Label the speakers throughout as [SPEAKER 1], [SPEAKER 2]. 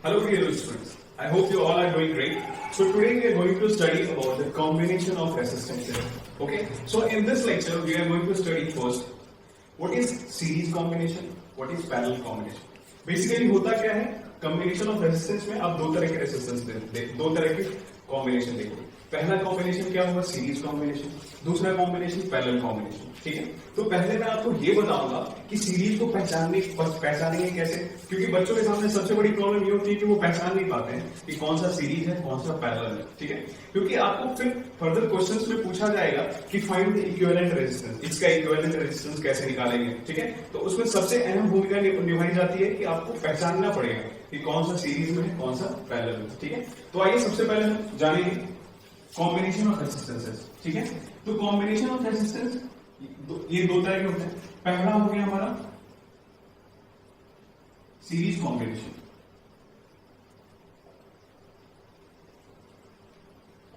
[SPEAKER 1] Hello dear students, I hope you all are doing great. So today we are going to study about the combination of resistances. Okay, so in this lecture we are going to study first what is series combination, what is parallel combination. Basically होता क्या है, combination of resistance में आप दो तरह के resistance दो तरह के combination देखोगे. पहला कॉम्बिनेशन क्या होगा, सीरीज कॉम्बिनेशन. दूसरा कॉम्बिनेशन पैरेलल कॉम्बिनेशन. ठीक है, तो पहले मैं आपको ये बताऊंगा कि सीरीज को पहचानेंगे कैसे, क्योंकि बच्चों के सामने सबसे बड़ी प्रॉब्लम ये होती है कि वो पहचान नहीं पाते हैं कि कौन सा सीरीज है कौन सा पैरेलल है. ठीक है, क्योंकि आपको फिर फर्दर क्वेश्चंस में पूछा जाएगा कि फाइंड द इक्विवेलेंट रेजिस्टेंस, इसका इक्विवेलेंट रेजिस्टेंस कैसे निकालेंगे. ठीक है, तो उसमें सबसे अहम भूमिका निभाई जाती है कि आपको पहचानना पड़ेगा कि कौन सा सीरीज में है कौन सा पैरेलल में. ठीक है, तो आइए सबसे पहले हम जानेंगे कॉम्बिनेशन ऑफ रेजिस्टेंसेस. ठीक है, तो कॉम्बिनेशन ऑफ रेजिस्टेंस ये दो तरह के होते हैं. पहला हो गया हमारा सीरीज कॉम्बिनेशन.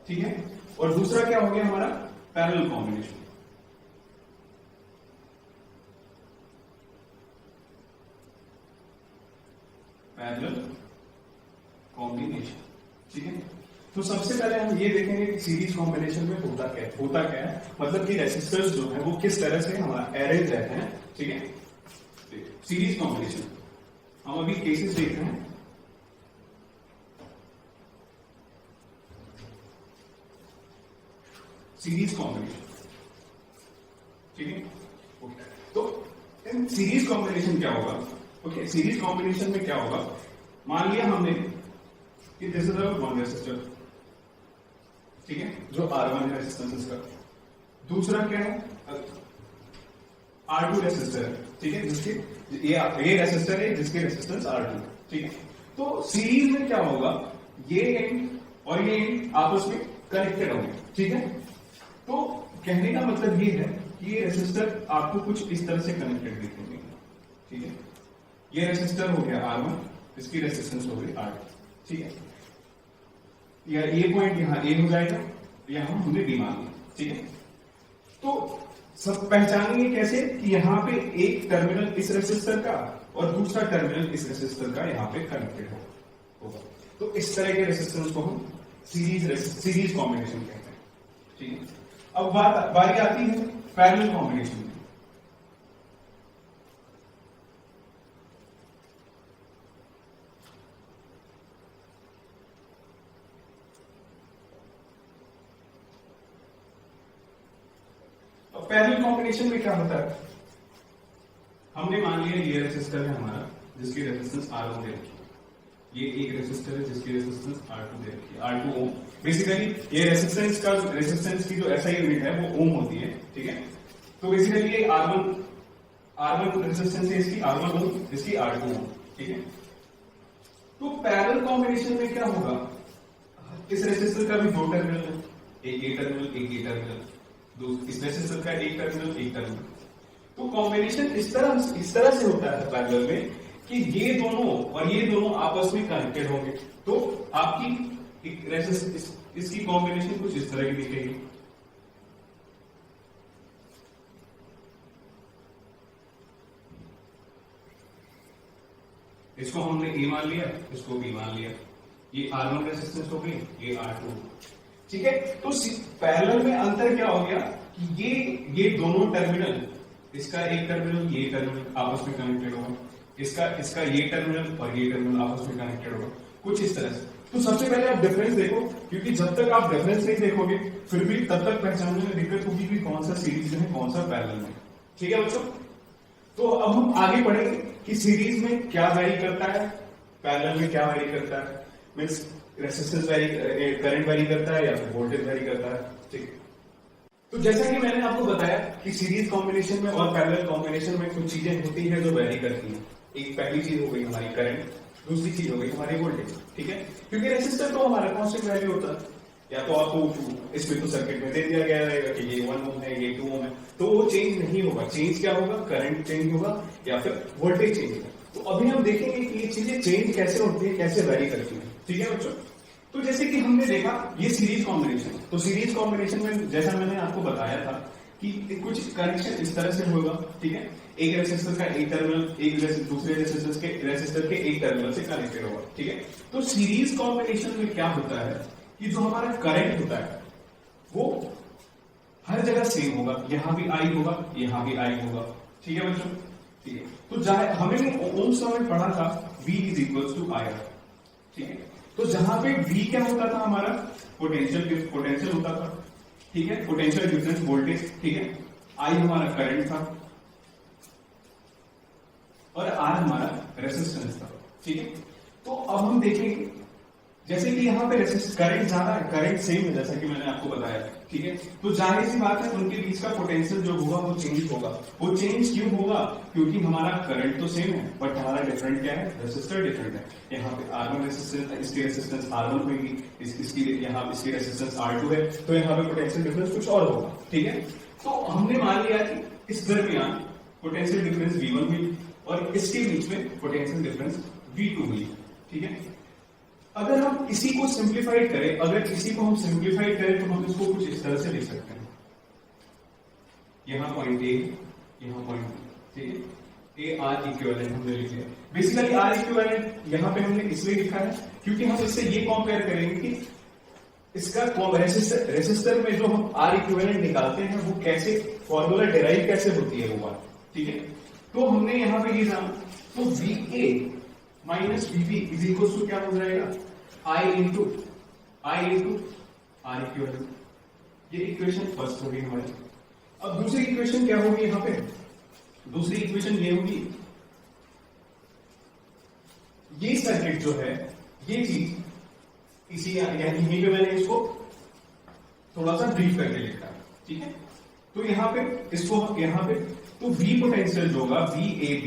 [SPEAKER 1] ठीक है, और दूसरा क्या हो गया हमारा पैरेलल कॉम्बिनेशन. Parallel combination. ठीक है, तो सबसे पहले हम ये देखेंगे कि सीरीज कॉम्बिनेशन में होता क्या है, मतलब कि रेसिस्टर्स जो है वो किस तरह से हमारा अरेंज रहते हैं. ठीक है, सीरीज कॉम्बिनेशन हम अभी केसेस देख रहे हैं. Series combination. ठीक है, तो इन सीरीज कॉम्बिनेशन क्या होगा. ओके, सीरीज कॉम्बिनेशन में क्या होगा, मान लिया हमने कि दिस इज वन रेसिस्टर. ठीक है, जो R1 है रेसिस्टेंस का. दूसरा क्या है, R2 रेसिस्टर है. ठीक है, जिसके ये रेसिस्टर है जिसके रेसिस्टेंस R2. ठीक है, तो सीरीज में क्या होगा, ये एंड और ये एंड आपस में कनेक्टेड होंगे. ठीक है, तो कहने का मतलब ये है कि ये रेसिस्टर आपको कुछ इस तरह से कनेक्टेड दिखेंगे. ठीक है, ये रेसिस्टर हो गया R1, इसकी रेसिस्टेंस हो गई R2. ठीक है, या ये पॉइंट यहां ए हो जाएगा, यहां हमने बी मान लिया. ठीक है, तो सब पहचानेंगे कैसे कि यहां पे एक टर्मिनल इस रेसिस्टर का और दूसरा टर्मिनल इस रेसिस्टर का यहां पे कनेक्टेड होगा. तो इस तरह के रेसिस्टेंस को हम सीरीज कॉम्बिनेशन कहते हैं. ठीक है, अब बारी आती है पैरेलल कॉम्बिनेशन में. पैरेलल कॉम्बिनेशन में क्या होता है, हमने मान लिया ये रेसिस्टर है हमारा जिसकी रेजिस्टेंस R1 दे रखी है, ये एक रेसिस्टर है जिसकी रेजिस्टेंस R2 दे रखी है, R2 ओम. बेसिकली ये रेजिस्टेंस की जो SI यूनिट है वो ओम होती है. ठीक है, तो बेसिकली ये R1 रेजिस्टेंस है इसकी R1 ओम, इसकी R2 ओम. ठीक है, तो पैरेलल कॉम्बिनेशन में क्या होगा, इस रेसिस्टर का भी दो टर्मिनल है, एक ए टर्मिनल एक ए टर्मिनल, इस रेसिस्टर का एक टर्मिनल. तो कॉम्बिनेशन इस तरह से होता है पैरेलल में कि ये दोनों और ये दोनों आपस में कनेक्टेड होंगे. तो आपकी इसकी कॉम्बिनेशन कुछ इस तरह की दिखेगी. इसको हमने ए मान लिया, इसको बी मान लिया. ये R1 रेसिस्टेंस हो गई, ये R2. ठीक है, तो पैरेलल में अंतर क्या हो गया कि ये दोनों टर्मिनल, इसका एक टर्मिनल ये टर्मिनल आपस में कनेक्टेड होगा, इसका ये टर्मिनल और ये टर्मिनल आपस में कनेक्टेड होगा, कुछ इस तरह से. तो सबसे पहले आप डिफरेंस देखो, क्योंकि जब तक आप डिफरेंस नहीं देखोगे फिर भी तब तक पहचानने में दिक्कत होगी कि कौन सा सीरीज है कौन सा पैरेलल में. ठीक है बच्चों, तो अब हम आगे बढ़ेंगे कि सीरीज में क्या वैरी करता है, पैरेलल में क्या वैरी करता है, मीन्स रेसिस्टेंस करंट वेरी करता है या फिर वोल्टेज वेरी करता है. ठीक, तो जैसा कि मैंने आपको बताया कि सीरीज कॉम्बिनेशन में और पैरेलल कॉम्बिनेशन में कुछ चीजें होती हैं जो वेरी करती हैं. एक पहली चीज हो गई हमारी करंट, दूसरी चीज हो गई हमारी वोल्टेज. ठीक है, क्योंकि रेसिस्टर तो हमारा कांस्टेंट वैल्यू होता है, या तो आपको इसमें तो सर्किट में दे दिया गया रहेगा कि ये 1 ओम है ये 2 ओम है, तो वो चेंज नहीं होगा. चेंज क्या होगा, करंट चेंज होगा या फिर वोल्टेज चेंज होगा. तो अभी हम देखेंगे कि ये चीजें चेंज कैसे होती है, कैसे वेरी करती है. ठीक है बच्चों, तो जैसे कि हमने देखा ये सीरीज कॉम्बिनेशन. तो सीरीज कॉम्बिनेशन में जैसा मैंने आपको बताया था कि कुछ कनेक्शन इस तरह से होगा, ठीक है, एक रेसिस्टर का एक टर्मिनल एक दूसरे रेसिस्टर के एक टर्मिनल से कनेक्टेड होगा, ठीक है। तो सीरीज कॉम्बिनेशन में क्या होता है कि जो हमारा करंट होता है वो हर जगह सेम होगा, यहां भी आई होगा, यहां भी आई होगा, ठीक है बच्चों, ठीक है। तो हमने ओम्स लॉ में पढ़ा था V इज इक्वल टू आई, ठीक है। तो जहां पे V क्या होता था हमारा पोटेंशियल होता था, ठीक है, पोटेंशियल डिफरेंस वोल्टेज, ठीक है, I हमारा करंट था और R हमारा रेसिस्टेंस था, ठीक है। तो अब हम देखेंगे जैसे कि यहाँ पे करंट ज्यादा है, करंट सेम है जैसा कि मैंने आपको बताया, ठीक है। तो जाहिर सी बात है उनके बीच का पोटेंशियल जो होगा वो चेंज होगा। वो चेंज क्यों होगा? क्योंकि हमारा करंट तो सेम है बट हमारा डिफरेंट क्या है, रेसिस्टर डिफरेंट है। यहाँ पे R1 रेसिस्टेंस, इसकी रेसिस्टेंस R1 होगी, इसकी यहाँ इसकी रेसिस्टेंस R2 है, तो यहाँ पे पोटेंशियल डिफरेंस कुछ और होगा, ठीक है। तो हमने मान लिया कि इस दरमियान पोटेंशियल डिफरेंस V1 हुई और इसके बीच में पोटेंशियल डिफरेंस V2 हुई, ठीक है। अगर हम इसी को सिंप्लीफाइड करें, अगर इसी को हम सिंप्लीफाइड करें तो हम इसको कुछ इस तरह से लिख सकते हैं, यहां पॉइंट ए, यहां पॉइंट बी, ठीक है। ए आर इक्विवेलेंट हमने लिख लिया। बेसिकली आर इक्विवेलेंट यहां पे हमने इसलिए लिखा है क्योंकि हम इससे ये कंपेयर करेंगे कि इसका रेसिस्टर में जो हम आर इक्विवेलेंट निकालते हैं वो कैसे फॉर्मूला डिराइव कैसे होती है वो बात, ठीक है। तो हमने यहां पे ये जाना, तो V A minus VB is equal to क्या हो जाएगा, आई इंटू आर इक्विवेलेंट। ये इक्वेशन फर्स्ट होगी हमारी। अब दूसरी इक्वेशन क्या होगी यहां पे, दूसरी इक्वेशन ये होगी, ये सर्किट जो है ये चीज इसी यहीं पे मैंने इसको थोड़ा सा ब्रीफ करके लिखा है, ठीक है। तो यहां पे इसको यहां पे तो V पोटेंशियल जो होगा VAB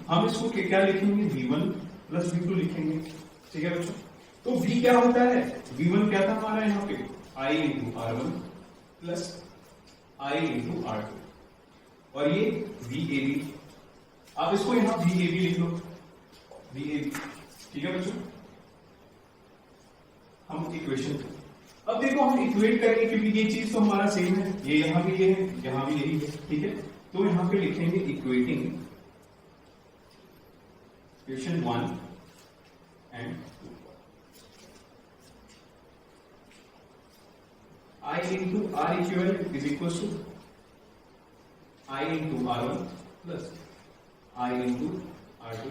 [SPEAKER 1] हम इसको क्या लिखेंगे, V1 प्लस V2 लिखेंगे, ठीक है बच्चों। तो V क्या होता है, V1 क्या था हमारा यहाँ पे I into R1 plus I into R2 और ये VAB, आप इसको यहां VAB लिख लो, VAB, ठीक है बच्चों। हम इक्वेशन, अब देखो हम इक्वेट करेंगे क्योंकि ये चीज तो हमारा सेम है, ये यहां भी ये है, यहां भी यही है, ठीक है। तो यहां पे लिखेंगे equating equation 1 and 2, I into R equivalent is equal to I into R1 plus I into R2।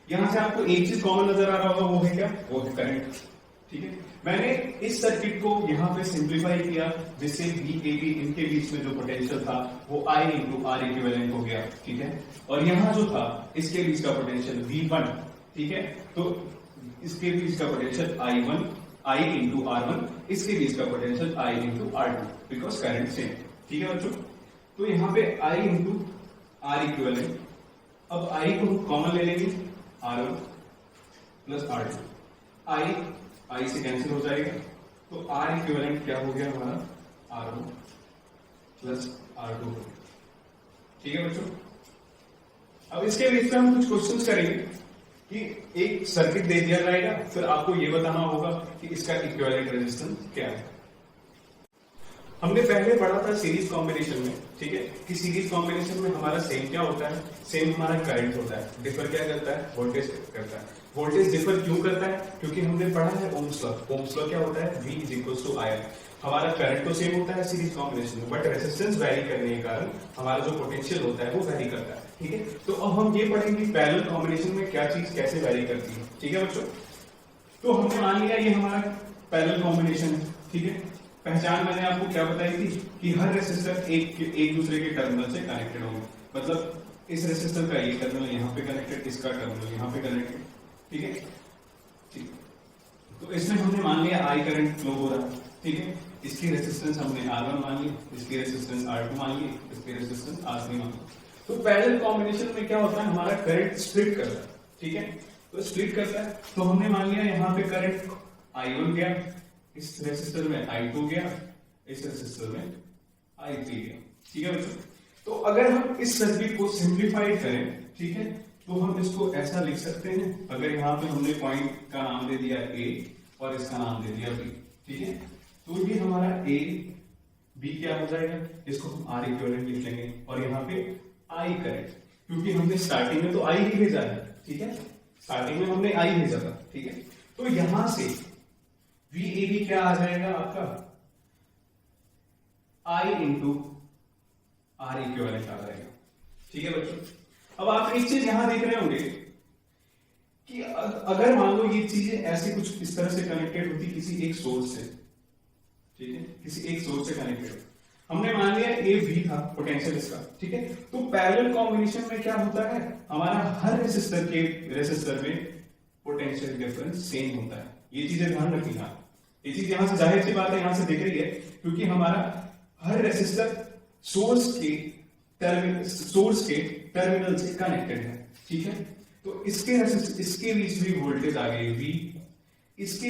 [SPEAKER 1] यहां से आपको एक चीज कॉमन नजर आ रहा होगा, वो है क्या, वो है करंट, ठीक है। मैंने इस सर्किट को यहां पे सिंप्लीफाई किया जिससे VAB इनके बीच में जो पोटेंशियल था वो I इंटू आर इक्विवेलेंट हो गया, ठीक है। और यहां जो था इसके बीच का पोटेंशियल V1, ठीक है, तो इसके बीच का पोटेंशियल I इंटू R1, इसके बीच का potential I into R2, because current same, ठीक है बच्चों। तो यहां पे I इंटू आर इक्विवेलेंट, अब I को कॉमन ले लेंगे, R1 प्लस R2, I से कैंसिल हो जाएगा, तो R इक्विवेलेंट क्या हो गया हमारा, R1 प्लस R2, ठीक है बच्चों। अब इसके बीच में हम कुछ क्वेश्चंस करेंगे कि एक सर्किट दे दिया जाएगा, फिर आपको ये बताना होगा कि इसका इक्विवेलेंट रेजिस्टेंस क्या है। हमने पहले पढ़ा था सीरीज कॉम्बिनेशन में, ठीक है, कि सीरीज कॉम्बिनेशन में हमारा सेम क्या होता है, सेम हमारा करंट होता है, डिफर क्या करता है, वोल्टेज करता है। वोल्टेज डिफर क्यों करता है, क्योंकि हमने पढ़ा है ओम्स लॉ। ओम्स लॉ क्या होता है, V is equal to I। हमारा करंट तो सेम होता है सीरीज कॉम्बिनेशन में, बट रेजिस्टेंस वैरी करने के कारण हमारा जो पोटेंशियल होता है वो वैरी करता है, ठीक है। तो अब हम ये पढ़ेंगे पैरेलल कॉम्बिनेशन में क्या चीज कैसे वैरी करती है, ठीक है बच्चों। तो हमने मान लिया ये हमारा पैरेलल कॉम्बिनेशन है, ठीक है। पहचान मैंने आपको क्या बताई थी कि हर रेसिस्टर एक दूसरे के टर्मिनल से कनेक्टेड होंगे, मतलब इस रेसिस्टर का ये टर्मिनल यहाँ पे कनेक्टेड, इसका टर्मिनल यहाँ पे कनेक्टेड, ठीक है, ठीक। तो इसमें हमने मान लिया I करंट फ्लो हो रहा है, ठीक है। इसकी रेसिस्टेंस हमने R1 मान ली, इसकी रेसिस्टेंस R2 मान ली, इसकी रेसिस्टेंस R3 मान ली। तो पैरेलल कॉम्बिनेशन में क्या होता है, हमारा करंट स्प्लिट करता है, ठीक है। तो स्प्लिट करता है, तो हमने मान लिया यहाँ पे करंट I1 गया, इस रेसिस्टर में I2 गया, इस रेसिस्टर में I3 गया, ठीक है बच्चों। तो अगर हम इस सर्किट को सिंप्लीफाई करें, ठीक है, तो हम इसको ऐसा लिख सकते हैं, अगर यहाँ पे हमने पॉइंट का नाम दे दिया A और इसका नाम दे दिया B, ठीक है। तो ये हमारा A V क्या हो जाएगा, इसको हम R इक्विवेलेंट लिख लेंगे और यहाँ पे I करंट, क्योंकि हमने स्टार्टिंग में तो I ही भेजा है, ठीक है, स्टार्टिंग में हमने I भेजा था, ठीक है। तो यहां से VAB क्या आ जाएगा आपका, I इंटू R इक्विवेलेंट आ जाएगा, ठीक है बच्चों। अब आप एक चीज यहां देख रहे होंगे कि अगर मान लो ये चीजें ऐसे कुछ इस तरह से कनेक्टेड होती किसी एक सोर्स से, ठीक है, किसी एक सोर्स से कनेक्टेड, हमने मान लिया ए वी था पोटेंशियल इसका, ठीक है। तो पैरेलल कॉम्बिनेशन में क्या होता है, हमारा हर रेसिस्टर में पोटेंशियल डिफरेंस सेम होता है। ये चीजें ध्यान रखिए आप, ये चीज यहां से जाहिर सी बात है यहां से दिख रही है, क्योंकि हमारा हर रेसिस्टर सोर्स के टर्मिनल से कनेक्टेड है, ठीक है। तो इसके बीच भी वोल्टेज आ गई V, इसके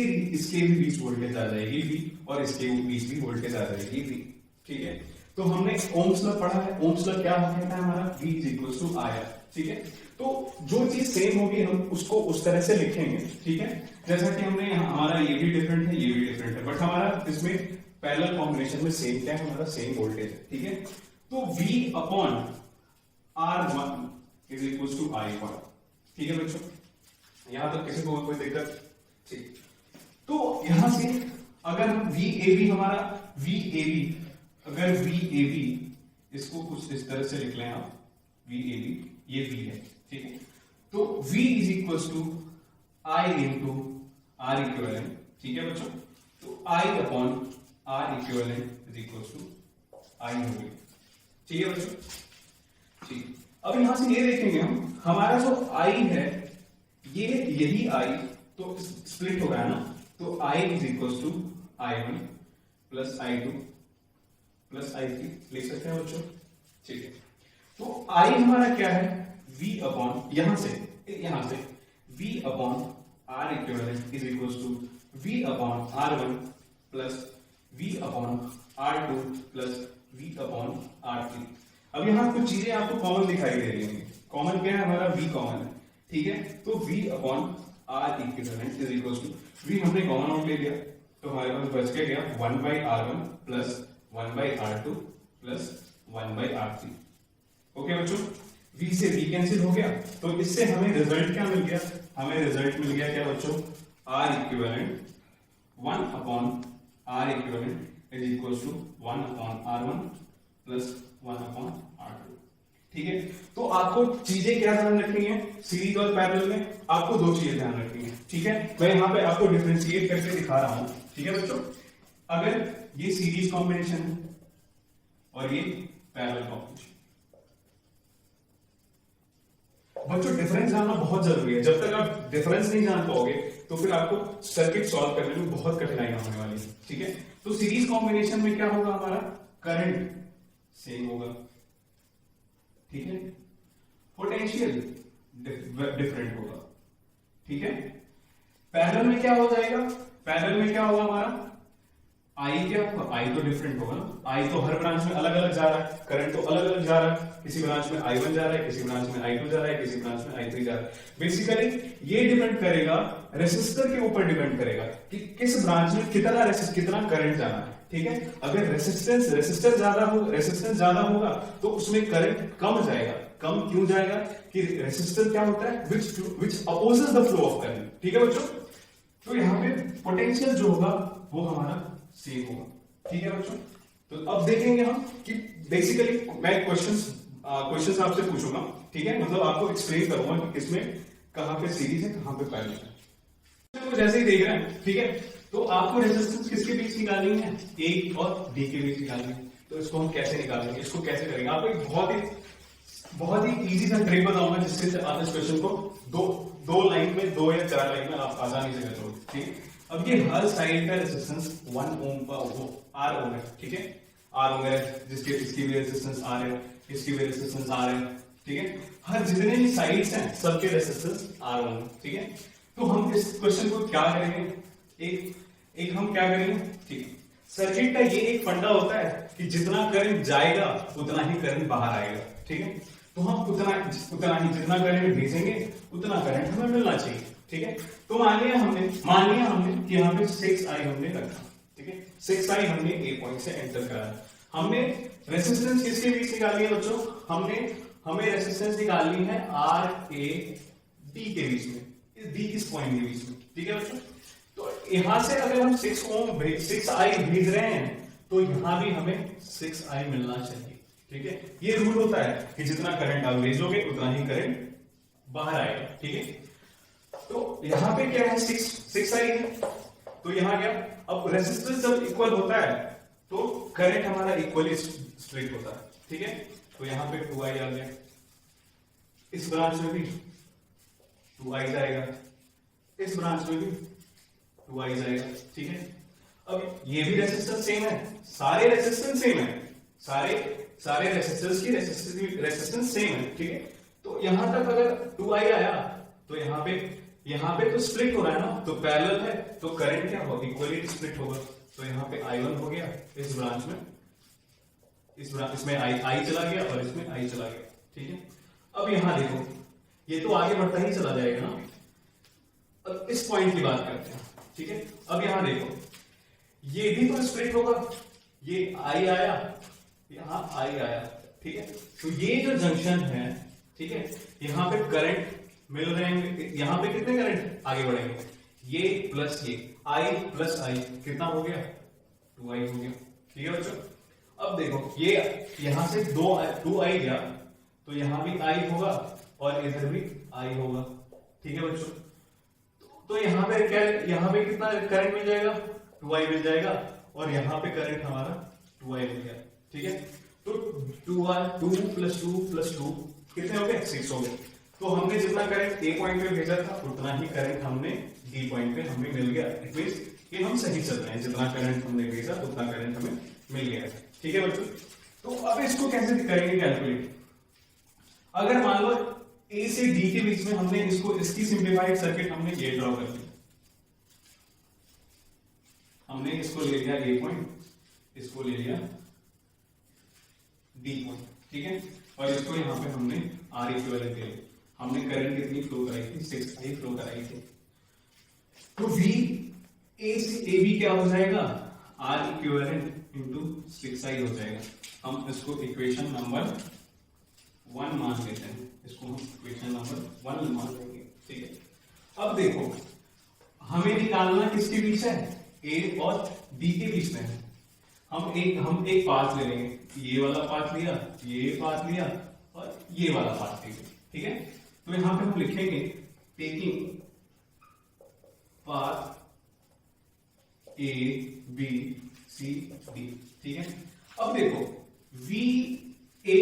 [SPEAKER 1] भी बीच वोल्टेज आ जाएगी V, और इसके बीच भी वोल्टेज आ जाएगी V, ठीक है। तो हमने ओम्स लॉ पढ़ा है, ओम्स लॉ क्या कहता है हमारा, V is equal to IR, ठीक है। तो जो चीज सेम होगी हम उसको उस तरह से लिखेंगे, ठीक है। जैसा कि हमने हमारा ये भी डिफरेंट है, ये भी डिफरेंट है, बट हमारा इसमें पैरेलल कॉम्बिनेशन में सेम क्या है, हमारा सेम वोल्टेज है, ठीक है। तो V upon R1 is equal to I1, ठीक है बच्चों, यहां तक किसी को कोई दिक्कत, ठीक। तो यहां से अगर हम VAB हमारा VAB, अगर VAB इसको कुछ इस तरह से लिख लें आप, VAB ये V है, ठीक है। तो V is equal to I into R equivalent, ठीक है बच्चों। तो I upon R equivalent is equal to I हो गई, ठीक है बच्चों, ठीक। अब यहां से ये देखेंगे हम, हमारा जो I है ये यही I तो स्प्लिट हो रहा है ना, तो I is equal to I1 plus I2 plus I3 लिख सकते हैं बच्चों, ठीक है। तो I हमारा क्या है, V अपॉन यहां से V upon R equivalent is equal to V upon R1 plus V upon R2 plus V upon R3। अब यहां कुछ चीजें आपको कॉमन दिखाई दे रही होंगी, कॉमन क्या है हमारा, V कॉमन है, ठीक है। तो V upon R equivalent is equal to, V हमने कॉमन आउट ले लिया, तो हमारे पास बच के गया 1 by R1 plus 1 by R2 plus 1 by R3, okay बच्चों। V से V कैंसिल हो गया, तो इससे हमें रिजल्ट क्या मिल गया, हमें रिजल्ट मिल गया क्या बच्चों, R equivalent 1 upon R equivalent is equal to 1 upon R1 plus 1 upon R2, ठीक है। तो आपको चीजें क्या ध्यान रखनी है, सीरीज और पैरेलल में आपको दो चीजें ध्यान रखनी है, ठीक है। मैं यहां पे आपको डिफरेंशिएट करके दिखा रहा हूं, ठीक है बच्चों। अगर ये सीरीज कॉम्बिनेशन है और ये पैरेलल कॉम्बिनेशन, बच्चों डिफरेंस जानना बहुत जरूरी है। जब तक आप डिफरेंस नहीं जान पाओगे तो फिर आपको सर्किट सॉल्व करने में बहुत कठिनाई होने वाली है, ठीक है। तो सीरीज कॉम्बिनेशन में क्या होगा, हमारा करंट सेम होगा, ठीक है, पोटेंशियल डिफरेंट होगा, ठीक है। पैरेलल में क्या हो जाएगा, पैरेलल में क्या होगा हमारा, I क्या, I तो डिफरेंट होगा ना, I तो हर ब्रांच में अलग अलग जा रहा है, करंट तो अलग अलग जा रहा है, किसी ब्रांच में I1 जा रहा है, किसी ब्रांच में I2 जा रहा है, किसी ब्रांच में I3 जा रहा है। बेसिकली ये डिपेंड करेगा, रेसिस्टर के ऊपर डिपेंड करेगा कि किस ब्रांच में कितना करंट जाना है, ठीक है। अगर रेसिस्टेंस ज्यादा होगा तो उसमें करंट कम जाएगा। कम क्यों जाएगा, कि रेसिस्टर क्या होता है, which opposes the flow of current, ठीक है बच्चों। तो यहाँ पे पोटेंशियल जो होगा वो हमारा सेम होगा, ठीक है बच्चों। तो अब देखेंगे हम कि बेसिकली मैं क्वेश्चंस आपसे पूछूंगा, ठीक है, मतलब आपको एक्सप्लेन करूंगा कि इसमें कहां पे सीरीज है कहां पे पैरेलल है। तो जैसे ही देख रहे हैं, ठीक है, तो आपको रेजिस्टेंस किसके बीच निकालनी है, A और D के बीच निकालनी है। तो इसको हम कैसे निकालेंगे, इसको कैसे करेंगे, आपको एक बहुत ही इजी सा ट्रिक बताऊंगा जिससे आप इस क्वेश्चन को दो लाइन में, 2 या 4 लाइन में आप आसानी से कर लोगे, ठीक है। अब ये हर साइड का रेजिस्टेंस 1 ओम का R ओम है, ठीक है, R ओम है, इसकी भी रेजिस्टेंस R है, इसकी भी रेजिस्टेंस R है, ठीक है। हर जितने भी साइड्स हैं सबके रेजिस्टेंस R ओम है, ठीक है। तो हम इस क्वेश्चन को क्या करेंगे, एक हम क्या करेंगे, ठीक है। सर्किट का ये एक फंडा होता है कि जितना करंट जाएगा उतना ही करंट बाहर आएगा, ठीक है। तो हम उतना ही जितना करंट भेजेंगे उतना करंट हमें मिलना चाहिए, ठीक है। तो मान लिया हमने कि यहाँ पे 6i हमने रखा, ठीक है, 6i हमने A पॉइंट से एंटर करा, हमने रेसिस्टेंस किसके बीच निकाली है बच्चों? हमें रेसिस्टेंस निकालनी है आर ए डी के बीच में, इस डी इस पॉइंट के बीच में, ठीक है बच्चों। तो यहां से अगर हम 6i भेज रहे हैं तो यहां भी हमें 6i मिलना चाहिए, ठीक है। ये रूल होता है कि जितना करंट आप भेजोगे उतना ही करंट बाहर आएगा, ठीक है। तो यहां पे क्या है, 6i है, तो यहां क्या, अब रेसिस्टेंस जब इक्वल होता है तो करंट हमारा इक्वली स्प्लिट होता है, ठीक है। तो यहां पे 2i आ गया, इस ब्रांच में भी 2i जाएगा, इस ब्रांच में भी 2i जाएगा, ठीक है। अब ये भी रेसिस्टेंस सेम है, सारे रेसिस्टेंस सेम है, सारे रेसिस्टेंस की रेसिस्टेंस सेम है, ठीक है। तो यहां तक अगर 2i आया तो यहां पे तो स्प्लिट हो रहा है ना, तो पैरेलल है, तो करंट क्या होगा, इक्वली स्प्लिट होगा। तो यहां पे i1 हो गया, इस ब्रांच में इसमें i चला गया और इसमें i चला गया, ठीक है। अब यहां देखो, ये तो आगे बढ़ता ही चला जाएगा ना। अब इस पॉइंट की बात करते हैं, ठीक है। अब यहां देखो, ये भी तो स्प्लिट होगा, ये i आया, यहां i आया, ठीक है। तो ये जो जंक्शन है, ठीक है, यहां पे करंट मिल रहे हैं, यहां पे कितने करंट आगे बढ़ेंगे, ये प्लस ये i प्लस i कितना हो गया, 2i हो गया, ठीक है बच्चों। अब देखो, ये यहां से 2i गया तो यहां भी i होगा और इधर भी i होगा, ठीक है बच्चों। तो यहां पे क्या, यहां पे कितना करंट मिल जाएगा, 2i मिल जाएगा, और यहां पे करंट हमारा 2i मिल गया, ठीक है। तो 2 प्लस 2 कितने हो गए, 6 हो गए। तो हमने जितना करंट ए पॉइंट पे भेजा था उतना ही करंट हमने डी पॉइंट पे हमें मिल गया, इट मींस कि हम सही चल रहे हैं, जितना करंट हमने भेजा उतना करंट हमें मिल गया, ठीक है बच्चों। तो अब इसको कैसे करेंगे कैलकुलेट, अगर मान लो ए से डी के बीच में हमने इसकी सिंप्लीफाइड सर्किट हमने ये ड्रॉ कर ली, हमने इसको ले लिया ए पॉइंट, इसको ले लिया डी पॉइंट, ठीक है, और इसको यहां पे हमने आर इक्विवेलेंट ले लिया। हमने करंट कितनी फ्लो कराई थी, 6i फ्लो कराई थी। तो V A से AB क्या हो जाएगा, R इक्विवेलेंट इंटू 6i हो जाएगा। हम इसको इक्वेशन नंबर 1 मान लेते हैं, इसको हम इक्वेशन नंबर 1 मान लेंगे, ठीक है। अब देखो, हमें निकालना किसके बीच है, A और D के बीच में है। हम एक पाथ ले लेंगे, ये वाला पाथ लिया, ये पाथ लिया और ये वाला पाथ लेंगे, ठीक है। तो यहां पे हम लिखेंगे taking path A B C D, ठीक है। अब देखो, VA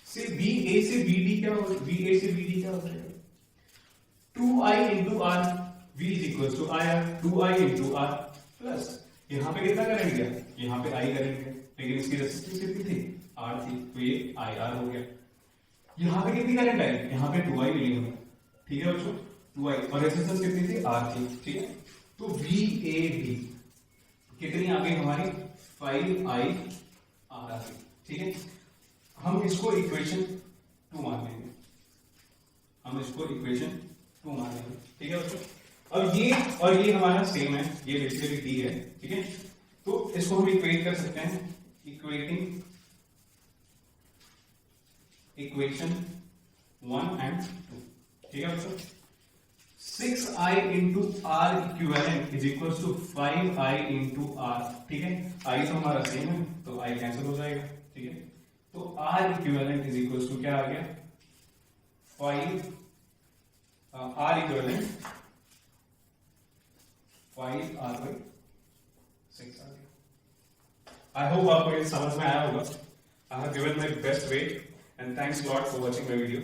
[SPEAKER 1] से BD क्या हो, VA से BD क्या हो जाएगा, 2i into R, V is equal to IR, 2i into R plus यहां पे कितना करंट गया, यहां पे I करंट गया, लेकिन इसकी रेसिस्टेंस कितनी थी, R थी, तो ये IR हो गया। यहां पे कितनी करंट आई, यहां पे 2i मिली हमें, ठीक है बच्चों, 2i, और रेजिस्टेंस कितनी थी, R थी, ठीक है। तो VAB कितनी आ गई हमारी, 5i R आ गई, ठीक है। हम इसको इक्वेशन 2 मान लेंगे, हम इसको इक्वेशन 2 मान लेंगे, ठीक है बच्चों। अब ये और ये हमारा सेम है, ये बेसिकली D है, ठीक है। तो इसको हम इक्वेट कर सकते हैं, इक्वेटिंग इक्वेशन 1 and 2, ठीक है बच्चों। 6i into R equivalent is equal to 5i into R, ठीक है। i तो हमारा सेम है तो i कैंसिल हो जाएगा, ठीक है। तो R equivalent is equal to क्या आ गया, 5 इक्विवेलेंट 5r/6 आ गया। आई होप आपको ये समझ में आया होगा। I have given my best way and thanks a lot for watching my video.